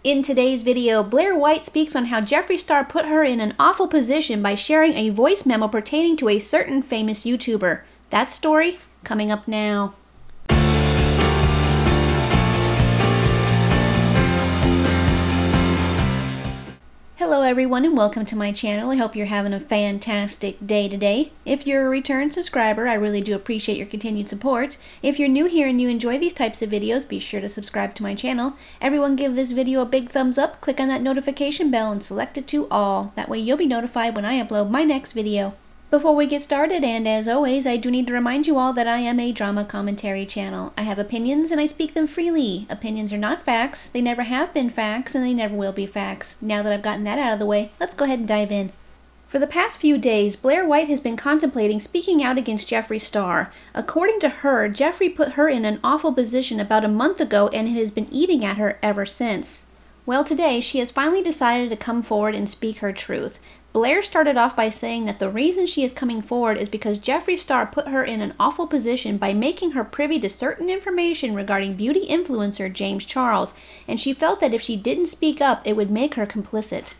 In today's video, Blaire White speaks on how Jeffree Star put her in an awful position by sharing a voice memo pertaining to a certain famous YouTuber. That story coming up now. Hello everyone and welcome to my channel. I hope you're having a fantastic day today. If you're a return subscriber, I really do appreciate your continued support. If you're new here and you enjoy these types of videos, be sure to subscribe to my channel. Everyone give this video a big thumbs up, click on that notification bell and select it to all. That way you'll be notified when I upload my next video. Before we get started, and as always, I do need to remind you all that I am a drama commentary channel. I have opinions and I speak them freely. Opinions are not facts, they never have been facts, and they never will be facts. Now that I've gotten that out of the way, let's go ahead and dive in. For the past few days, Blaire White has been contemplating speaking out against Jeffree Star. According to her, Jeffree put her in an awful position about a month ago and it has been eating at her ever since. Well, today she has finally decided to come forward and speak her truth. Blair started off by saying that the reason she is coming forward is because Jeffree Star put her in an awful position by making her privy to certain information regarding beauty influencer James Charles, and she felt that if she didn't speak up, it would make her complicit.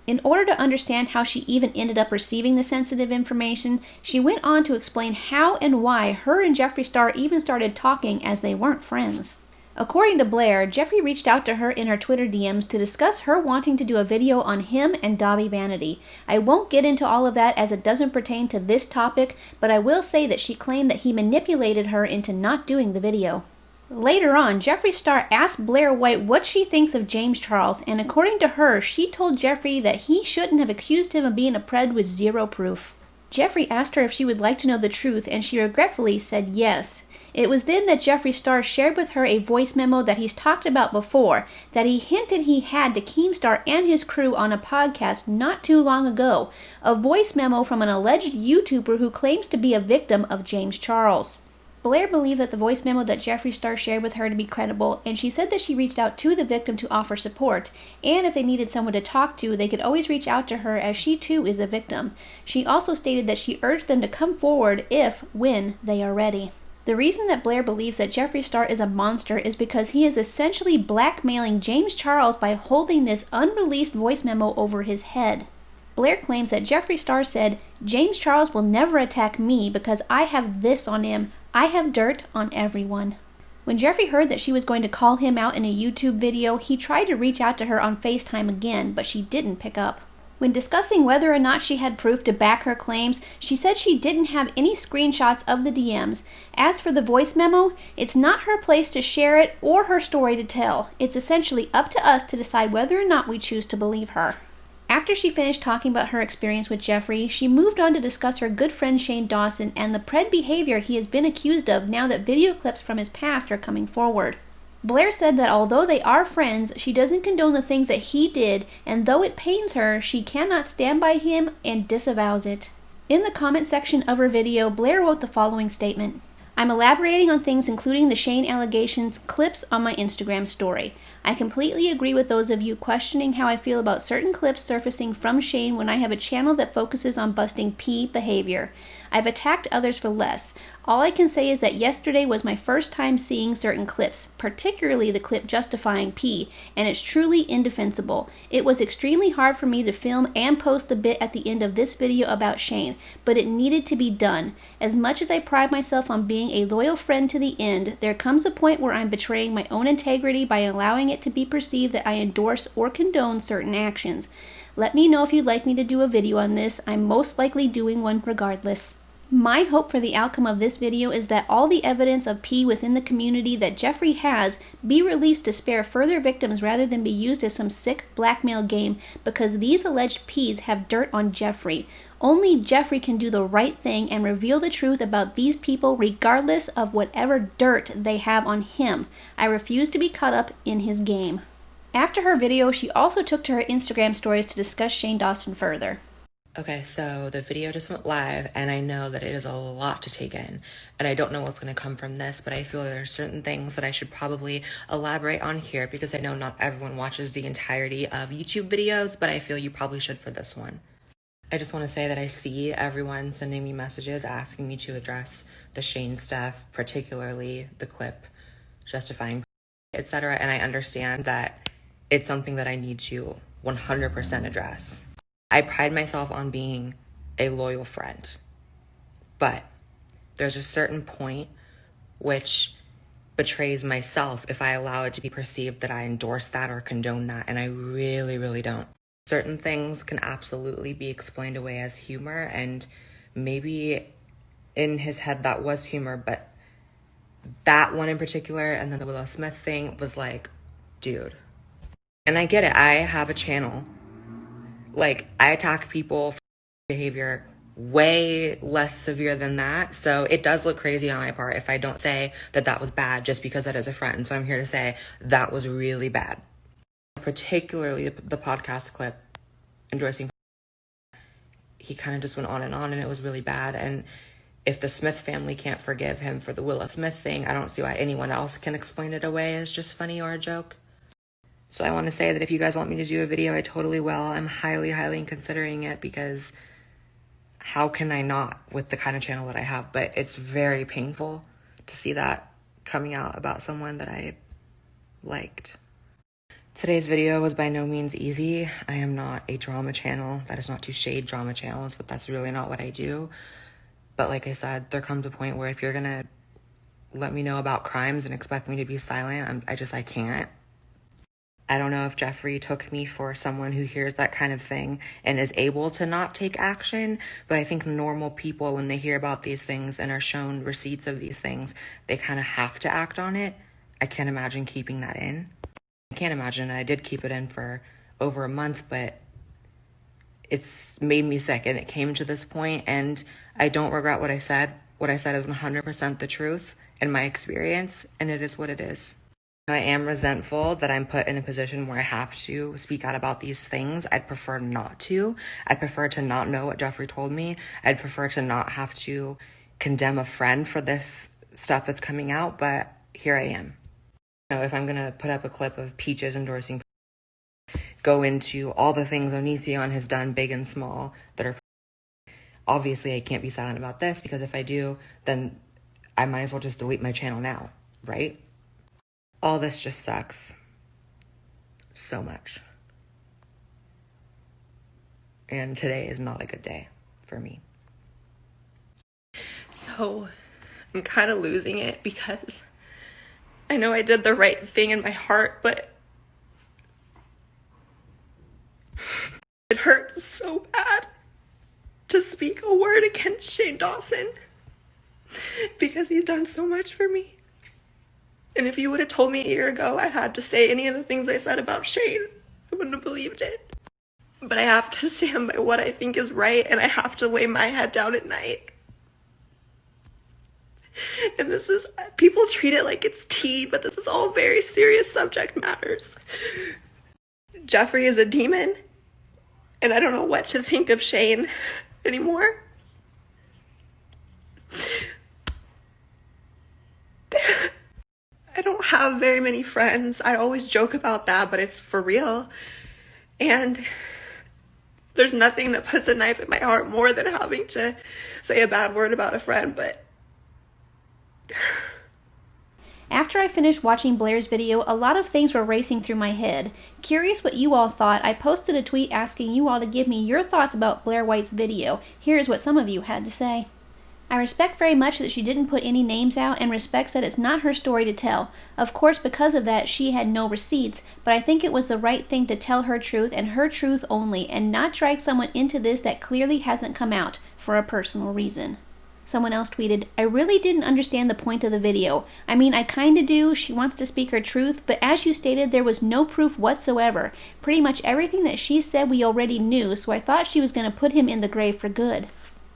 In order to understand how she even ended up receiving the sensitive information, she went on to explain how and why her and Jeffree Star even started talking as they weren't friends. According to Blair, Jeffree reached out to her in her Twitter DMs to discuss her wanting to do a video on him and Dobby Vanity. I won't get into all of that as it doesn't pertain to this topic, but I will say that she claimed that he manipulated her into not doing the video. Later on, Jeffree Star asked Blaire White what she thinks of James Charles, and according to her, she told Jeffree that he shouldn't have accused him of being a pred with zero proof. Jeffree asked her if she would like to know the truth, and she regretfully said yes. It was then that Jeffree Star shared with her a voice memo that he's talked about before, that he hinted he had to Keemstar and his crew on a podcast not too long ago, a voice memo from an alleged YouTuber who claims to be a victim of James Charles. Blair believed that the voice memo that Jeffree Star shared with her to be credible, and she said that she reached out to the victim to offer support, and if they needed someone to talk to, they could always reach out to her as she too is a victim. She also stated that she urged them to come forward when they are ready. The reason that Blair believes that Jeffree Star is a monster is because he is essentially blackmailing James Charles by holding this unreleased voice memo over his head. Blair claims that Jeffree Star said, "James Charles will never attack me because I have this on him. I have dirt on everyone." When Jeffree heard that she was going to call him out in a YouTube video, he tried to reach out to her on FaceTime again, but she didn't pick up. When discussing whether or not she had proof to back her claims, she said she didn't have any screenshots of the DMs. As for the voice memo, it's not her place to share it or her story to tell. It's essentially up to us to decide whether or not we choose to believe her. After she finished talking about her experience with Jeffree, she moved on to discuss her good friend Shane Dawson and the pred behavior he has been accused of now that video clips from his past are coming forward. Blair said that although they are friends, she doesn't condone the things that he did, and though it pains her, she cannot stand by him and disavows it. In the comment section of her video, Blair wrote the following statement. "I'm elaborating on things including the Shane allegations clips on my Instagram story. I completely agree with those of you questioning how I feel about certain clips surfacing from Shane when I have a channel that focuses on busting P behavior. I've attacked others for less. All I can say is that yesterday was my first time seeing certain clips, particularly the clip justifying P, and it's truly indefensible. It was extremely hard for me to film and post the bit at the end of this video about Shane, but it needed to be done. As much as I pride myself on being a loyal friend to the end, there comes a point where I'm betraying my own integrity by allowing it to be perceived that I endorse or condone certain actions. Let me know if you'd like me to do a video on this. I'm most likely doing one regardless." My hope for the outcome of this video is that all the evidence of P within the community that Jeffree has be released to spare further victims rather than be used as some sick blackmail game, because these alleged Ps have dirt on Jeffree. Only Jeffree can do the right thing and reveal the truth about these people regardless of whatever dirt they have on him. I refuse to be caught up in his game. After her video, she also took to her Instagram stories to discuss Shane Dawson further. Okay, so the video just went live, and I know that it is a lot to take in, and I don't know what's going to come from this, but I feel there are certain things that I should probably elaborate on here, because I know not everyone watches the entirety of YouTube videos, but I feel you probably should for this one. I just want to say that I see everyone sending me messages asking me to address the Shane stuff, particularly the clip justifying, etc., and I understand that it's something that I need to 100% address. I pride myself on being a loyal friend, but there's a certain point which betrays myself if I allow it to be perceived that I endorse that or condone that, and I really, really don't. Certain things can absolutely be explained away as humor, and maybe in his head that was humor, but that one in particular, and then the Willow Smith thing was like, dude. And I get it, I have a channel. Like, I attack people for behavior way less severe than that, so it does look crazy on my part if I don't say that that was bad just because that is a friend. So I'm here to say that was really bad. Particularly the podcast clip endorsing, he kind of just went on, and it was really bad. And if the Smith family can't forgive him for the Willow Smith thing, I don't see why anyone else can explain it away as just funny or a joke. So I want to say that if you guys want me to do a video, I totally will. I'm highly, highly considering it, because how can I not with the kind of channel that I have? But it's very painful to see that coming out about someone that I liked. Today's video was by no means easy. I am not a drama channel. That is not to shade drama channels, but that's really not what I do. But like I said, there comes a point where if you're gonna let me know about crimes and expect me to be silent, I can't. I don't know if Jeffree took me for someone who hears that kind of thing and is able to not take action, but I think normal people, when they hear about these things and are shown receipts of these things, they kind of have to act on it. I can't imagine keeping that in. I can't imagine. I did keep it in for over a month, but it's made me sick, and it came to this point, and I don't regret what I said. What I said is 100% the truth in my experience, and it is what it is. I am resentful that I'm put in a position where I have to speak out about these things. I'd prefer not to. I'd prefer to not know what Jeffree told me. I'd prefer to not have to condemn a friend for this stuff that's coming out, but here I am. If I'm gonna put up a clip of Peaches endorsing, go into all the things Onision has done, big and small, that are, obviously I can't be silent about this, because if I do, then I might as well just delete my channel now, right? All this just sucks so much. And today is not a good day for me. So I'm kind of losing it, because I know I did the right thing in my heart, but it hurts so bad to speak a word against Shane Dawson, because he's done so much for me. And if you would have told me a year ago I had to say any of the things I said about Shane, I wouldn't have believed it. But I have to stand by what I think is right, and I have to lay my head down at night. And this is, people treat it like it's tea, but this is all very serious subject matters. Jeffree is a demon, and I don't know what to think of Shane anymore. I don't have very many friends. I always joke about that, but it's for real. And there's nothing that puts a knife in my heart more than having to say a bad word about a friend, but After I finished watching Blair's video, a lot of things were racing through my head. Curious what you all thought, I posted a tweet asking you all to give me your thoughts about Blaire White's video. Here's what some of you had to say. I respect very much that she didn't put any names out, and respects that it's not her story to tell. Of course, because of that, she had no receipts, but I think it was the right thing to tell her truth and her truth only, and not drag someone into this that clearly hasn't come out for a personal reason. Someone else tweeted, I really didn't understand the point of the video. I mean, I kinda do, she wants to speak her truth, but as you stated, there was no proof whatsoever. Pretty much everything that she said we already knew, so I thought she was gonna put him in the grave for good.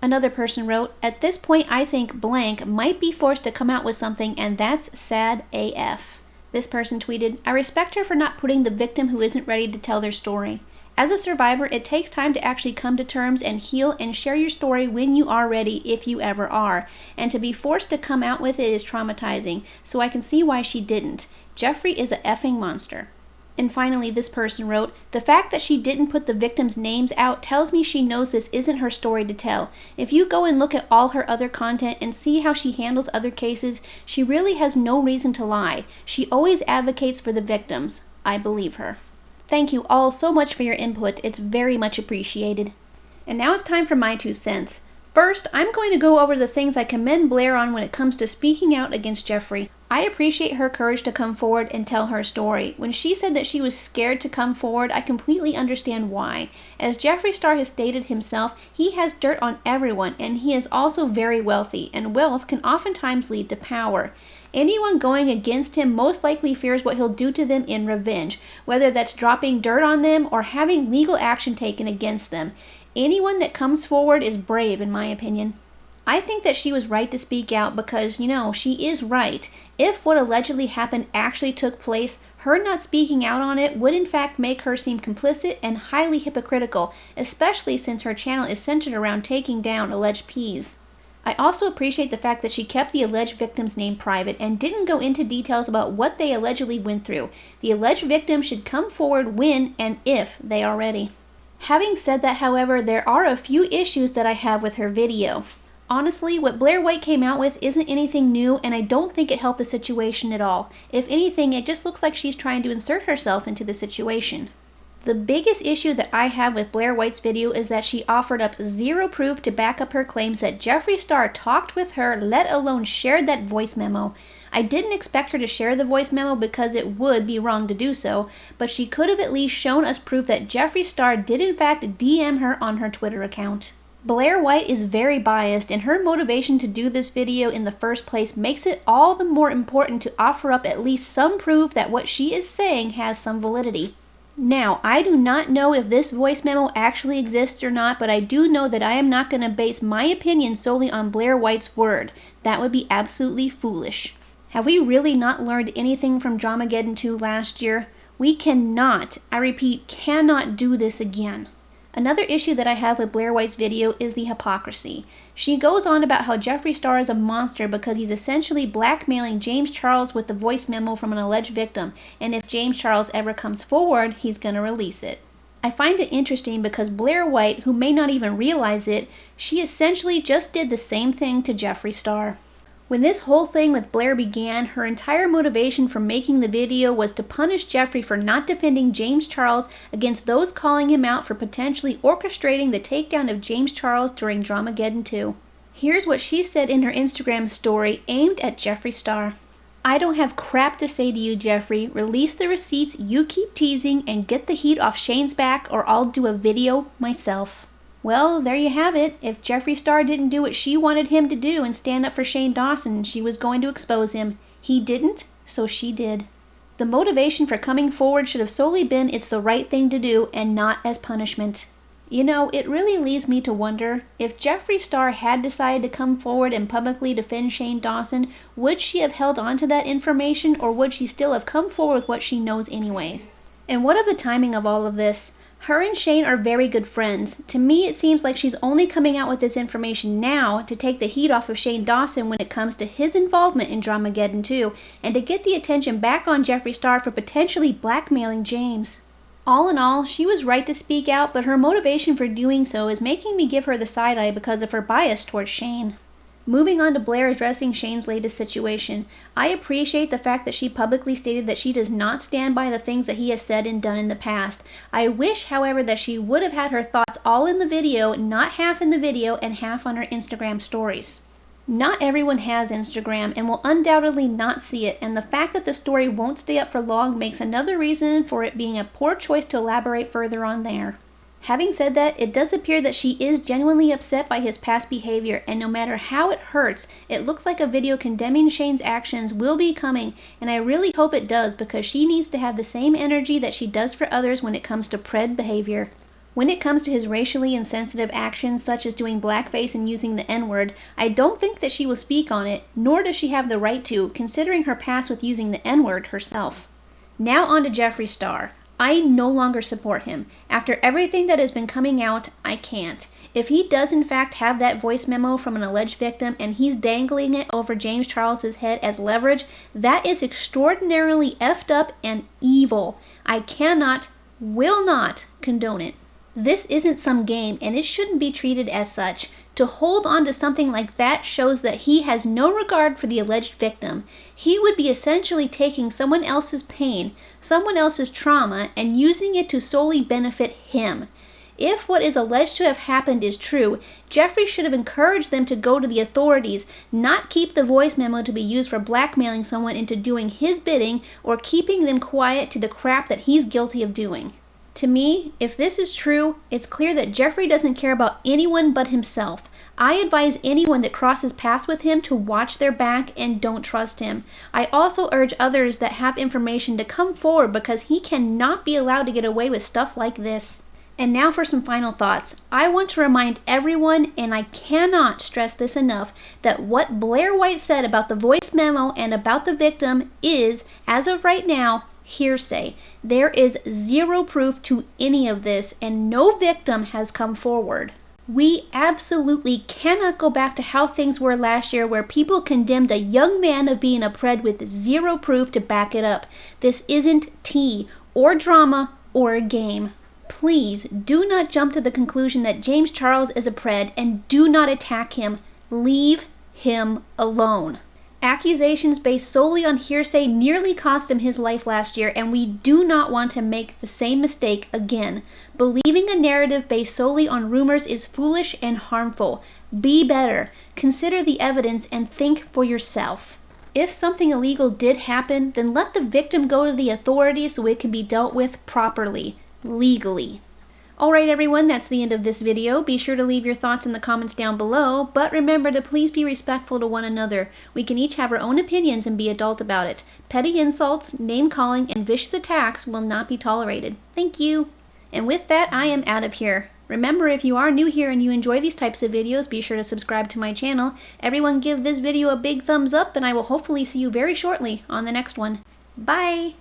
Another person wrote, at this point I think blank might be forced to come out with something, and that's sad AF. This person tweeted, I respect her for not putting the victim who isn't ready to tell their story. As a survivor, it takes time to actually come to terms and heal and share your story when you are ready, if you ever are. And to be forced to come out with it is traumatizing, so I can see why she didn't. Jeffree is a effing monster. And finally, this person wrote, the fact that she didn't put the victims' names out tells me she knows this isn't her story to tell. If you go and look at all her other content and see how she handles other cases, she really has no reason to lie. She always advocates for the victims. I believe her. Thank you all so much for your input. It's very much appreciated. And now it's time for my 2 cents. First, I'm going to go over the things I commend Blair on when it comes to speaking out against Jeffree. I appreciate her courage to come forward and tell her story. When she said that she was scared to come forward, I completely understand why. As Jeffree Star has stated himself, he has dirt on everyone, and he is also very wealthy, and wealth can oftentimes lead to power. Anyone going against him most likely fears what he'll do to them in revenge, whether that's dropping dirt on them or having legal action taken against them. Anyone that comes forward is brave, in my opinion. I think that she was right to speak out because, she is right. If what allegedly happened actually took place, her not speaking out on it would in fact make her seem complicit and highly hypocritical, especially since her channel is centered around taking down alleged Ps. I also appreciate the fact that she kept the alleged victim's name private and didn't go into details about what they allegedly went through. The alleged victim should come forward when and if they are ready. Having said that, however, there are a few issues that I have with her video. Honestly, what Blaire White came out with isn't anything new, and I don't think it helped the situation at all. If anything, it just looks like she's trying to insert herself into the situation. The biggest issue that I have with Blaire White's video is that she offered up zero proof to back up her claims that Jeffree Star talked with her, let alone shared that voice memo. I didn't expect her to share the voice memo because it would be wrong to do so, but she could have at least shown us proof that Jeffree Star did in fact DM her on her Twitter account. Blaire White is very biased, and her motivation to do this video in the first place makes it all the more important to offer up at least some proof that what she is saying has some validity. Now, I do not know if this voice memo actually exists or not, but I do know that I am not going to base my opinion solely on Blaire White's word. That would be absolutely foolish. Have we really not learned anything from Dramageddon 2 last year? We cannot, I repeat, cannot do this again. Another issue that I have with Blaire White's video is the hypocrisy. She goes on about how Jeffree Star is a monster because he's essentially blackmailing James Charles with the voice memo from an alleged victim, and if James Charles ever comes forward, he's going to release it. I find it interesting because Blaire White, who may not even realize it, she essentially just did the same thing to Jeffree Star. When this whole thing with Blair began, her entire motivation for making the video was to punish Jeffree for not defending James Charles against those calling him out for potentially orchestrating the takedown of James Charles during Dramageddon 2. Here's what she said in her Instagram story aimed at Jeffree Star. I don't have crap to say to you, Jeffree. Release the receipts you keep teasing and get the heat off Shane's back, or I'll do a video myself. Well, there you have it. If Jeffree Star didn't do what she wanted him to do and stand up for Shane Dawson, she was going to expose him. He didn't, so she did. The motivation for coming forward should have solely been it's the right thing to do and not as punishment. It really leaves me to wonder, if Jeffree Star had decided to come forward and publicly defend Shane Dawson, would she have held on to that information, or would she still have come forward with what she knows anyways? And what of the timing of all of this? Her and Shane are very good friends. To me, it seems like she's only coming out with this information now to take the heat off of Shane Dawson when it comes to his involvement in Dramageddon 2, and to get the attention back on Jeffree Star for potentially blackmailing James. All in all, she was right to speak out, but her motivation for doing so is making me give her the side eye because of her bias towards Shane. Moving on to Blair addressing Shane's latest situation, I appreciate the fact that she publicly stated that she does not stand by the things that he has said and done in the past. I wish, however, that she would have had her thoughts all in the video, not half in the video and half on her Instagram stories. Not everyone has Instagram and will undoubtedly not see it, and the fact that the story won't stay up for long makes another reason for it being a poor choice to elaborate further on there. Having said that, it does appear that she is genuinely upset by his past behavior, and no matter how it hurts, it looks like a video condemning Shane's actions will be coming, and I really hope it does because she needs to have the same energy that she does for others when it comes to pred behavior. When it comes to his racially insensitive actions, such as doing blackface and using the N-word, I don't think that she will speak on it, nor does she have the right to, considering her past with using the N-word herself. Now on to Jeffree Star. I no longer support him. After everything that has been coming out, I can't. If he does in fact have that voice memo from an alleged victim and he's dangling it over James Charles's head as leverage, that is extraordinarily effed up and evil. I cannot, will not condone it. This isn't some game, and it shouldn't be treated as such. To hold on to something like that shows that he has no regard for the alleged victim. He would be essentially taking someone else's pain, someone else's trauma, and using it to solely benefit him. If what is alleged to have happened is true, Jeffree should have encouraged them to go to the authorities, not keep the voice memo to be used for blackmailing someone into doing his bidding or keeping them quiet to the crap that he's guilty of doing. To me, if this is true, it's clear that Jeffree doesn't care about anyone but himself. I advise anyone that crosses paths with him to watch their back and don't trust him. I also urge others that have information to come forward because he cannot be allowed to get away with stuff like this. And now for some final thoughts. I want to remind everyone, and I cannot stress this enough, that what Blaire White said about the voice memo and about the victim is, as of right now, hearsay. There is zero proof to any of this, and no victim has come forward. We absolutely cannot go back to how things were last year, where people condemned a young man of being a pred with zero proof to back it up. This isn't tea, or drama, or a game. Please do not jump to the conclusion that James Charles is a pred, and do not attack him. Leave him alone. Accusations based solely on hearsay nearly cost him his life last year, and we do not want to make the same mistake again. Believing a narrative based solely on rumors is foolish and harmful. Be better. Consider the evidence and think for yourself. If something illegal did happen, then let the victim go to the authorities so it can be dealt with properly. Legally. Alright everyone, that's the end of this video. Be sure to leave your thoughts in the comments down below, but remember to please be respectful to one another. We can each have our own opinions and be adult about it. Petty insults, name-calling, and vicious attacks will not be tolerated. Thank you. And with that, I am out of here. Remember, if you are new here and you enjoy these types of videos, be sure to subscribe to my channel. Everyone give this video a big thumbs up, and I will hopefully see you very shortly on the next one. Bye!